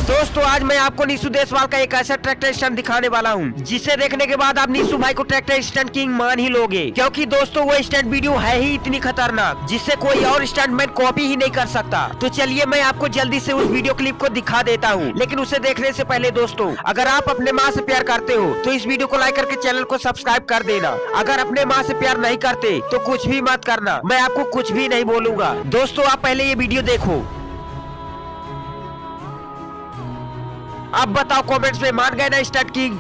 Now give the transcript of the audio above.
दोस्तों आज मैं आपको नीसू देशवाल का एक ऐसा ट्रैक्टर स्टंट दिखाने वाला हूँ जिसे देखने के बाद आप नीसू भाई को ट्रैक्टर स्टंट किंग मान ही लोगे, क्योंकि दोस्तों वो स्टंट वीडियो है ही इतनी खतरनाक जिसे कोई और स्टंटमैन कॉपी ही नहीं कर सकता। तो चलिए मैं आपको जल्दी से उस वीडियो क्लिप को दिखा देता हूँ, लेकिन उसे देखने से पहले दोस्तों अगर आप अपने माँ से प्यार करते हो तो इस वीडियो को लाइक करके चैनल को सब्सक्राइब कर देना। अगर अपने माँ से प्यार नहीं करते तो कुछ भी मत करना, मैं आपको कुछ भी नहीं बोलूंगा। दोस्तों आप पहले ये वीडियो देखो। अब बताओ कमेंट्स में मान गए ना स्टंट किंग।